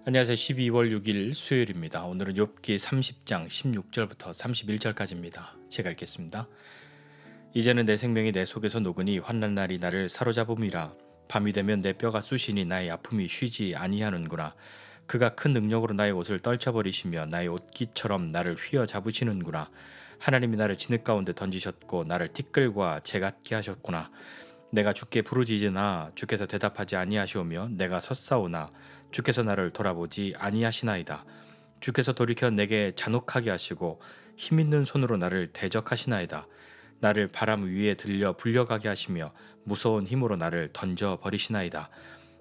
안녕하세요. 12월 6일 수요일입니다. 오늘은 욥기 30장 16절부터 31절까지입니다. 제가 읽겠습니다. 이제는 내 생명이 내 속에서 녹으니 환난 날이 나를 사로잡음이라. 밤이 되면 내 뼈가 쑤시니 나의 아픔이 쉬지 아니하는구나. 그가 큰 능력으로 나의 옷을 떨쳐버리시며 나의 옷깃처럼 나를 휘어잡으시는구나. 하나님이 나를 진흙 가운데 던지셨고 나를 티끌과 재같게 하셨구나. 내가 주께 부르짖으나 주께서 대답하지 아니하시오며 내가 섰사오나 주께서 나를 돌아보지 아니하시나이다. 주께서 돌이켜 내게 잔혹하게 하시고 힘있는 손으로 나를 대적하시나이다. 나를 바람 위에 들려 불려가게 하시며 무서운 힘으로 나를 던져 버리시나이다.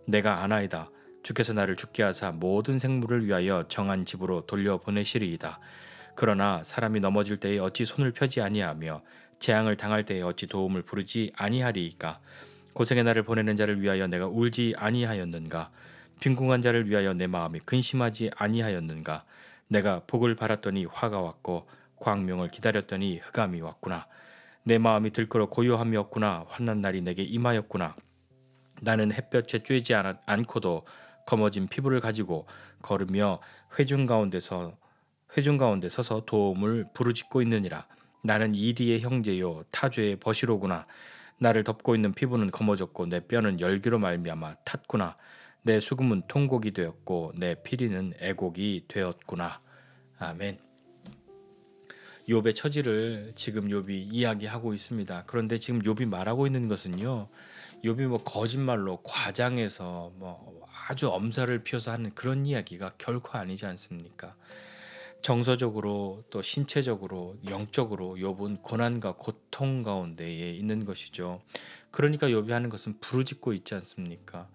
내가 아나이다. 주께서 나를 죽게 하사 모든 생물을 위하여 정한 집으로 돌려보내시리이다. 그러나 사람이 넘어질 때에 어찌 손을 펴지 아니하며 재앙을 당할 때에 어찌 도움을 부르지 아니하리이까. 고생의 날을 보내는 자를 위하여 내가 울지 아니하였는가. 빈궁한 자를 위하여 내 마음이 근심하지 아니하였는가. 내가 복을 바랐더니 화가 왔고 광명을 기다렸더니 흑암이 왔구나. 내 마음이 들끓어 고요함이었구나. 환난 날이 내게 임하였구나. 나는 햇볕에 쬐지 않고도 검어진 피부를 가지고 걸으며 회중 가운데 서서 도움을 부르짖고 있느니라. 나는 이리의 형제요 타주의 버시로구나. 나를 덮고 있는 피부는 검어졌고 내 뼈는 열기로 말미암아 탔구나. 내 수금은 통곡이 되었고 내 피리는 애곡이 되었구나. 아멘. 욥의 처지를 지금 욥이 이야기하고 있습니다. 그런데 지금 욥이 말하고 있는 것은요, 욥이 거짓말로 과장해서 아주 엄살을 피워서 하는 그런 이야기가 결코 아니지 않습니까? 정서적으로 또 신체적으로 영적으로 욥은 고난과 고통 가운데에 있는 것이죠. 그러니까 욥이 하는 것은 부르짖고 있지 않습니까?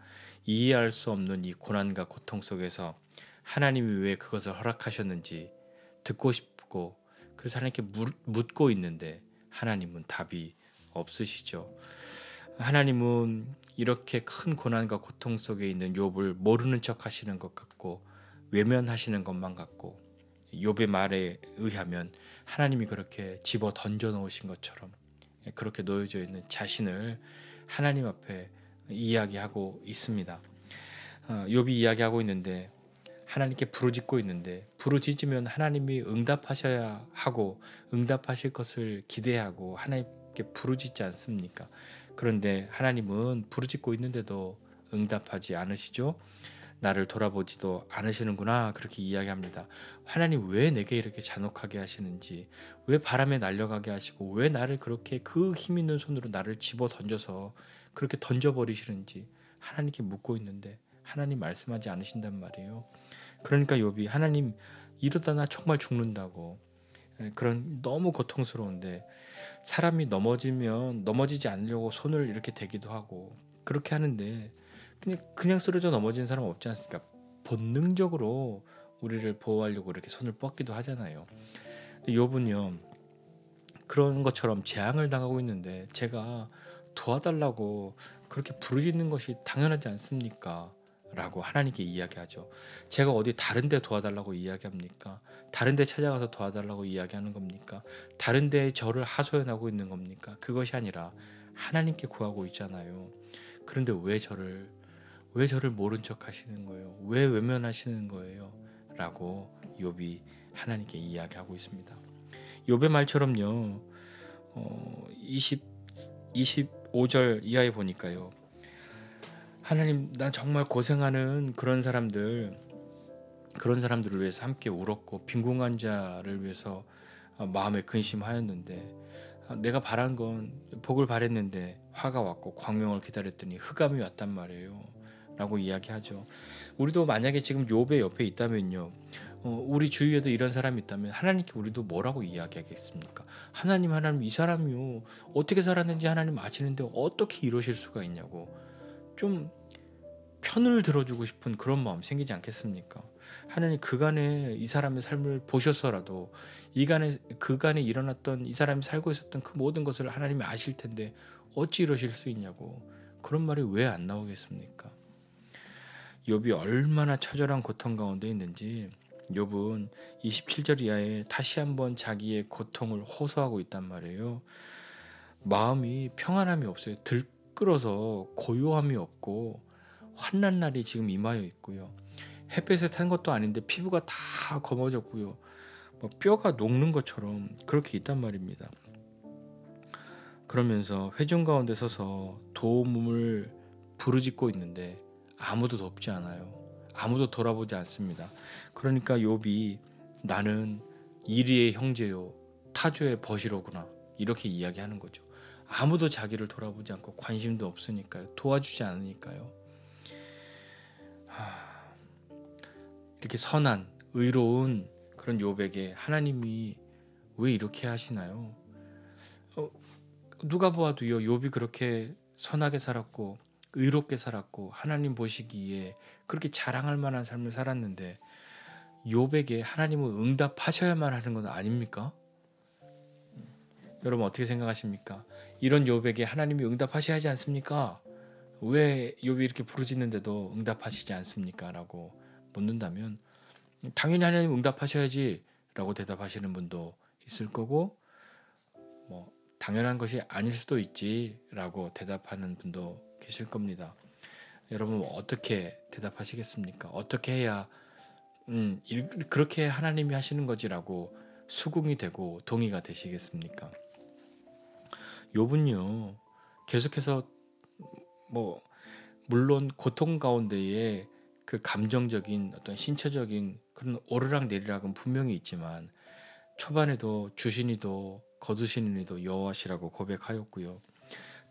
이해할 수 없는 이 고난과 고통 속에서 하나님이 왜 그것을 허락하셨는지 듣고 싶고, 그래서 하나님께 묻고 있는데 하나님은 답이 없으시죠. 하나님은 이렇게 큰 고난과 고통 속에 있는 욥을 모르는 척 하시는 것 같고 외면하시는 것만 같고, 욥의 말에 의하면 하나님이 그렇게 집어 던져 놓으신 것처럼 그렇게 놓여져 있는 자신을 하나님 앞에 이야기하고 있습니다. 욥이 이야기하고 있는데 하나님께 부르짖고 있는데, 부르짖으면 하나님이 응답하셔야 하고 응답하실 것을 기대하고 하나님께 부르짖지 않습니까? 그런데 하나님은 부르짖고 있는데도 응답하지 않으시죠? 나를 돌아보지도 않으시는구나, 그렇게 이야기합니다. 하나님 왜 내게 이렇게 잔혹하게 하시는지, 왜 바람에 날려가게 하시고 왜 나를 그렇게 그 힘 있는 손으로 나를 집어 던져서 그렇게 던져버리시는지 하나님께 묻고 있는데 하나님 말씀하지 않으신단 말이에요. 그러니까 욥이 하나님 이러다 나 정말 죽는다고, 그런 너무 고통스러운데, 사람이 넘어지면 넘어지지 않으려고 손을 이렇게 대기도 하고 그렇게 하는데 그냥 쓰러져 넘어지는 사람 없지 않습니까? 본능적으로 우리를 보호하려고 이렇게 손을 뻗기도 하잖아요. 근데 욥은요, 그런 것처럼 재앙을 당하고 있는데 제가 도와달라고 그렇게 부르짖는 것이 당연하지 않습니까? 라고 하나님께 이야기하죠. 제가 어디 다른 데 도와달라고 이야기합니까? 다른 데 찾아가서 도와달라고 이야기하는 겁니까? 다른 데에 저를 하소연하고 있는 겁니까? 그것이 아니라 하나님께 구하고 있잖아요. 그런데 왜 저를 모른 척 하시는 거예요? 왜 외면하시는 거예요? 라고 욥이 하나님께 이야기하고 있습니다. 욥의 말처럼요, 25절 이하에 보니까요, 하나님, 난 정말 고생하는 그런 사람들을 위해서 함께 울었고 빈궁한 자를 위해서 마음에 근심하였는데, 내가 바란 건 복을 바랬는데 화가 왔고 광명을 기다렸더니 흑암이 왔단 말이에요 라고 이야기하죠. 우리도 만약에 지금 욥의 옆에 있다면요, 우리 주위에도 이런 사람이 있다면 하나님께 우리도 뭐라고 이야기하겠습니까? 하나님 이 사람이요 어떻게 살았는지 하나님 아시는데 어떻게 이러실 수가 있냐고, 좀 편을 들어주고 싶은 그런 마음 생기지 않겠습니까? 하나님 그간에 이 사람의 삶을 보셔서라도 그간에 일어났던 이 사람이 살고 있었던 그 모든 것을 하나님이 아실 텐데 어찌 이러실 수 있냐고, 그런 말이 왜 안 나오겠습니까? 욥이 얼마나 처절한 고통 가운데 있는지 욥은 27절 이하에 다시 한번 자기의 고통을 호소하고 있단 말이에요. 마음이 평안함이 없어요. 들끓어서 고요함이 없고 환난 날이 지금 임하여 있고요. 햇볕에 탄 것도 아닌데 피부가 다 검어졌고요. 뭐 뼈가 녹는 것처럼 그렇게 있단 말입니다. 그러면서 회중 가운데 서서 도움을 부르짖고 있는데 아무도 돕지 않아요. 아무도 돌아보지 않습니다. 그러니까 욥이 나는 이리의 형제요 타조의 벗이로구나 이렇게 이야기하는 거죠. 아무도 자기를 돌아보지 않고 관심도 없으니까요. 도와주지 않으니까요. 이렇게 선한 의로운 그런 욥에게 하나님이 왜 이렇게 하시나요? 누가 보아도요 욥이 그렇게 선하게 살았고 의롭게 살았고 하나님 보시기에 그렇게 자랑할 만한 삶을 살았는데 욥에게 하나님은 응답하셔야만 하는 건 아닙니까? 여러분 어떻게 생각하십니까? 이런 욥에게 하나님이 응답하셔야 하지 않습니까? 왜 욥이 이렇게 부르짖는데도 응답하시지 않습니까? 라고 묻는다면 당연히 하나님 응답하셔야지 라고 대답하시는 분도 있을 거고 뭐 당연한 것이 아닐 수도 있지 라고 대답하는 분도 계실 겁니다. 여러분 어떻게 대답하시겠습니까? 어떻게 해야 그렇게 하나님이 하시는 거지라고 수긍이 되고 동의가 되시겠습니까? 욥은요 계속해서 뭐 물론 고통 가운데에 그 감정적인 어떤 신체적인 그런 오르락내리락은 분명히 있지만 초반에도 주시니도 거두시니도 여호와시라고 고백하였고요.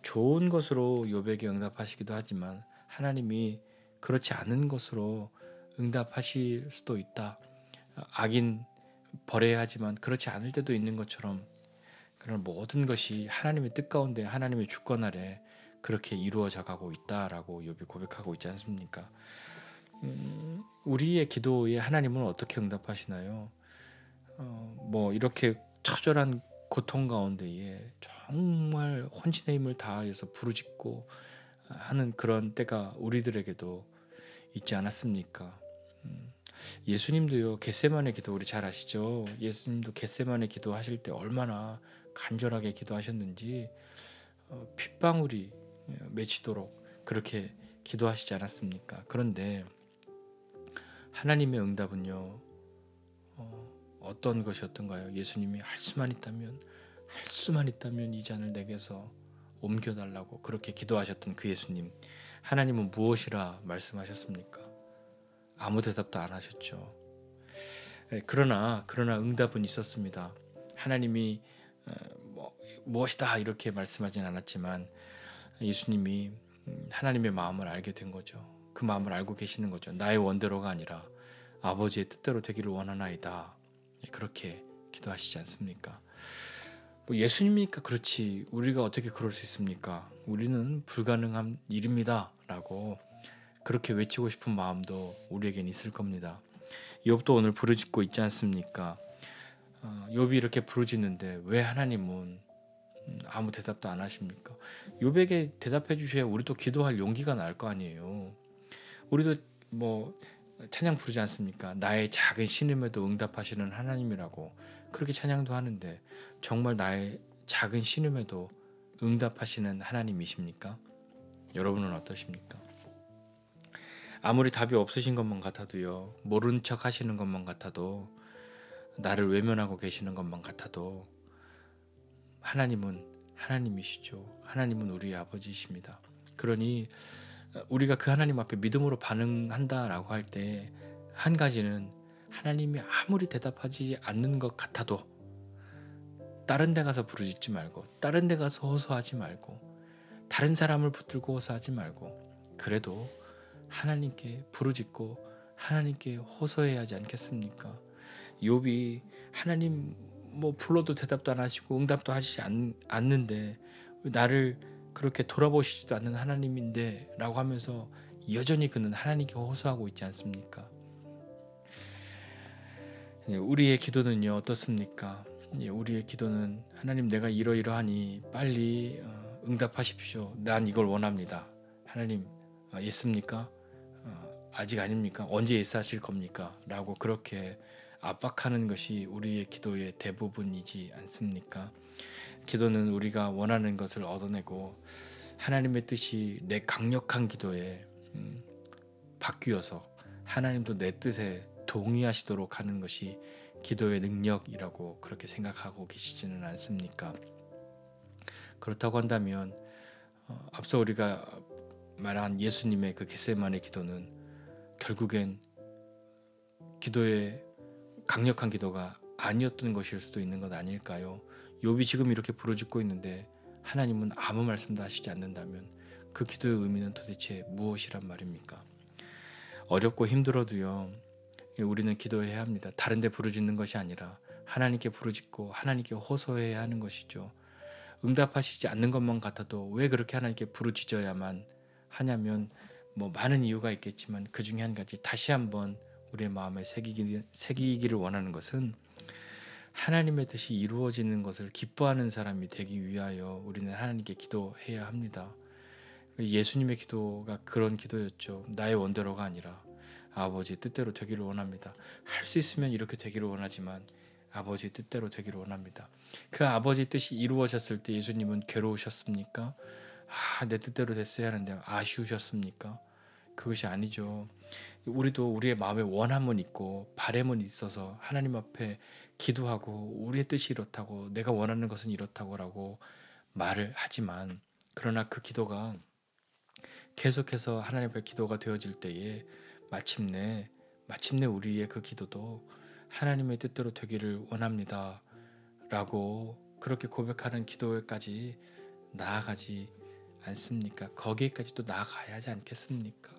좋은 것으로 욥에게 응답하시기도 하지만 하나님이 그렇지 않은 것으로 응답하실 수도 있다. 악인 벌해야 하지만 그렇지 않을 때도 있는 것처럼 그런 모든 것이 하나님의 뜻 가운데 하나님의 주권 아래 그렇게 이루어져 가고 있다라고 욥이 고백하고 있지 않습니까? 우리의 기도에 하나님은 어떻게 응답하시나요? 뭐 이렇게 처절한 고통 가운데에 정말 혼신의 힘을 다하여서 부르짖고 하는 그런 때가 우리들에게도 있지 않았습니까? 예수님도요 겟세마네 기도 우리 잘 아시죠? 예수님도 겟세마네 기도하실 때 얼마나 간절하게 기도하셨는지 핏방울이 맺히도록 그렇게 기도하시지 않았습니까? 그런데 하나님의 응답은요 어떤 것이었던가요? 예수님이 할 수만 있다면 이 잔을 내게서 옮겨달라고 그렇게 기도하셨던 그 예수님, 하나님은 무엇이라 말씀하셨습니까? 아무 대답도 안 하셨죠. 그러나 응답은 있었습니다. 하나님이 무엇이다 이렇게 말씀하진 않았지만 예수님이 하나님의 마음을 알게 된 거죠. 그 마음을 알고 계시는 거죠. 나의 원대로가 아니라 아버지의 뜻대로 되기를 원하나이다. 그렇게 기도하시지 않습니까? 뭐 예수님이니까 그렇지 우리가 어떻게 그럴 수 있습니까? 우리는 불가능한 일입니다 라고 그렇게 외치고 싶은 마음도 우리에겐 있을 겁니다. 욥도 오늘 부르짖고 있지 않습니까? 욥이 이렇게 부르짖는데 왜 하나님은 아무 대답도 안 하십니까? 욥에게 대답해 주셔야 우리도 기도할 용기가 날 거 아니에요. 우리도 뭐 찬양 부르지 않습니까? 나의 작은 신음에도 응답하시는 하나님이라고 그렇게 찬양도 하는데 정말 나의 작은 신음에도 응답하시는 하나님이십니까? 여러분은 어떠십니까? 아무리 답이 없으신 것만 같아도요, 모른 척 하시는 것만 같아도, 나를 외면하고 계시는 것만 같아도 하나님은 하나님이시죠. 하나님은 우리의 아버지이십니다. 그러니 우리가 그 하나님 앞에 믿음으로 반응한다라고 할 때 한 가지는 하나님이 아무리 대답하지 않는 것 같아도 다른 데 가서 부르짖지 말고 다른 데 가서 호소하지 말고 다른 사람을 붙들고 호소하지 말고 그래도 하나님께 부르짖고 하나님께 호소해야 하지 않겠습니까? 욥이 하나님 뭐 불러도 대답도 안 하시고 응답도 하시지 않는데 나를 그렇게 돌아보시지도 않는 하나님인데 라고 하면서 여전히 그는 하나님께 호소하고 있지 않습니까? 우리의 기도는요 어떻습니까? 우리의 기도는 하나님 내가 이러이러하니 빨리 응답하십시오. 난 이걸 원합니다. 하나님 예습니까? 아직 아닙니까? 언제 예스하실 겁니까? 라고 그렇게 압박하는 것이 우리의 기도의 대부분이지 않습니까? 기도는 우리가 원하는 것을 얻어내고 하나님의 뜻이 내 강력한 기도에 바뀌어서 하나님도 내 뜻에 동의하시도록 하는 것이 기도의 능력이라고 그렇게 생각하고 계시지는 않습니까? 그렇다고 한다면 앞서 우리가 말한 예수님의 그 겟세마네 기도는 결국엔 기도의 강력한 기도가 아니었던 것일 수도 있는 것 아닐까요? 욥이 지금 이렇게 부르짖고 있는데 하나님은 아무 말씀도 하시지 않는다면 그 기도의 의미는 도대체 무엇이란 말입니까? 어렵고 힘들어도요, 우리는 기도해야 합니다. 다른 데 부르짖는 것이 아니라 하나님께 부르짖고 하나님께 호소해야 하는 것이죠. 응답하시지 않는 것만 같아도 왜 그렇게 하나님께 부르짖어야만 하냐면 많은 이유가 있겠지만 그 중에 한 가지, 다시 한번 우리의 마음에 새기기를 원하는 것은 하나님의 뜻이 이루어지는 것을 기뻐하는 사람이 되기 위하여 우리는 하나님께 기도해야 합니다. 예수님의 기도가 그런 기도였죠. 나의 원대로가 아니라 아버지 뜻대로 되기를 원합니다. 할 수 있으면 이렇게 되기를 원하지만 아버지 뜻대로 되기를 원합니다. 그 아버지 뜻이 이루어졌을 때 예수님은 괴로우셨습니까? 내 뜻대로 됐어야 하는데 아쉬우셨습니까? 그것이 아니죠. 우리도 우리의 마음에 원함은 있고 바람은 있어서 하나님 앞에 기도하고 우리의 뜻이 이렇다고, 내가 원하는 것은 이렇다고라고 말을 하지만, 그러나 그 기도가 계속해서 하나님 앞에 기도가 되어질 때에 마침내 우리의 그 기도도 하나님의 뜻대로 되기를 원합니다 라고 그렇게 고백하는 기도에까지 나아가지 않습니까? 거기에까지 또 나아가야 하지 않겠습니까?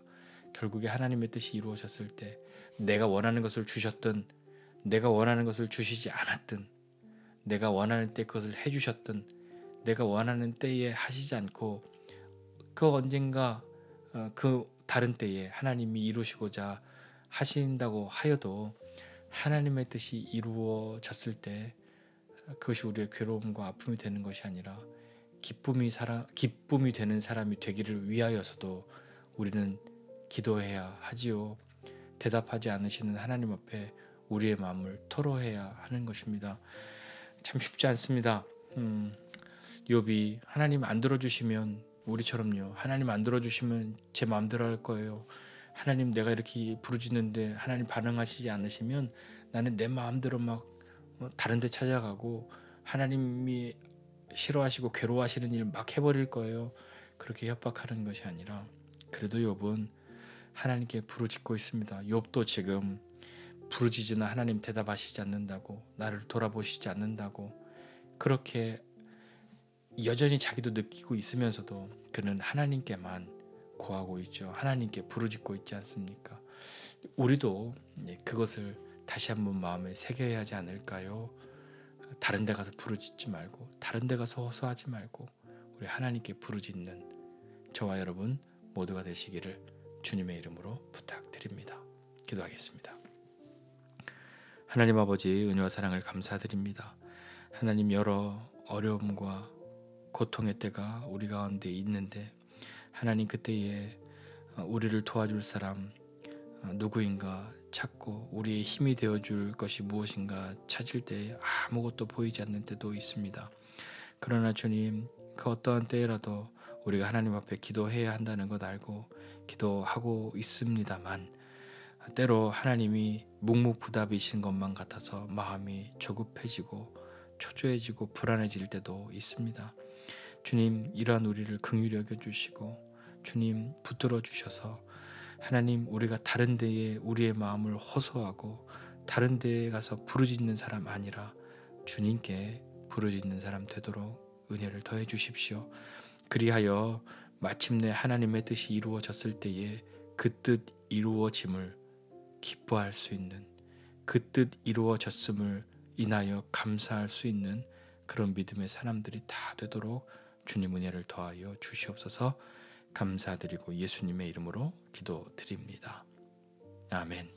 결국에 하나님의 뜻이 이루어졌을 때 내가 원하는 것을 주셨든 내가 원하는 것을 주시지 않았든, 내가 원하는 때 그것을 해주셨든 내가 원하는 때에 하시지 않고 그 언젠가 그 다른 때에 하나님이 이루시고자 하신다고 하여도 하나님의 뜻이 이루어졌을 때 그것이 우리의 괴로움과 아픔이 되는 것이 아니라 기쁨이 되는 사람이 되기를 위하여서도 우리는 기도해야 하지요. 대답하지 않으시는 하나님 앞에 우리의 마음을 토로해야 하는 것입니다. 참 쉽지 않습니다. 욥이 하나님 안 들어주시면, 우리처럼요, 하나님 안 들어주시면 제 마음대로 할 거예요. 하나님 내가 이렇게 부르짖는데 하나님 반응하시지 않으시면 나는 내 마음대로 막 다른 데 찾아가고 하나님이 싫어하시고 괴로워하시는 일 막 해버릴 거예요. 그렇게 협박하는 것이 아니라 그래도 욥은 하나님께 부르짖고 있습니다. 욥도 지금 부르짖으나 하나님 대답하시지 않는다고, 나를 돌아보시지 않는다고 그렇게 여전히 자기도 느끼고 있으면서도 그는 하나님께만 고하고 있죠. 하나님께 부르짖고 있지 않습니까? 우리도 그것을 다시 한번 마음에 새겨야 하지 않을까요? 다른 데 가서 부르짖지 말고, 다른 데 가서 호소하지 말고 우리 하나님께 부르짖는 저와 여러분 모두가 되시기를 주님의 이름으로 부탁드립니다. 기도하겠습니다. 하나님 아버지, 은혜와 사랑을 감사드립니다. 하나님, 여러 어려움과 고통의 때가 우리 가운데 있는데 하나님, 그때에 우리를 도와줄 사람 누구인가 찾고 우리의 힘이 되어줄 것이 무엇인가 찾을 때 아무것도 보이지 않는 때도 있습니다. 그러나 주님, 그 어떠한 때라도 우리가 하나님 앞에 기도해야 한다는 것 알고 기도하고 있습니다만, 때로 하나님이 묵묵부답이신 것만 같아서 마음이 조급해지고 초조해지고 불안해질 때도 있습니다. 주님, 이러한 우리를 긍휼히 여겨주시고 주님 붙들어 주셔서 하나님, 우리가 다른 데에 우리의 마음을 호소하고 다른 데에 가서 부르짖는 사람 아니라 주님께 부르짖는 사람 되도록 은혜를 더해 주십시오. 그리하여 마침내 하나님의 뜻이 이루어졌을 때에 그 뜻 이루어짐을 기뻐할 수 있는, 그 뜻 이루어졌음을 인하여 감사할 수 있는 그런 믿음의 사람들이 다 되도록 주님 은혜를 더하여 주시옵소서. 감사드리고 예수님의 이름으로 기도드립니다. 아멘.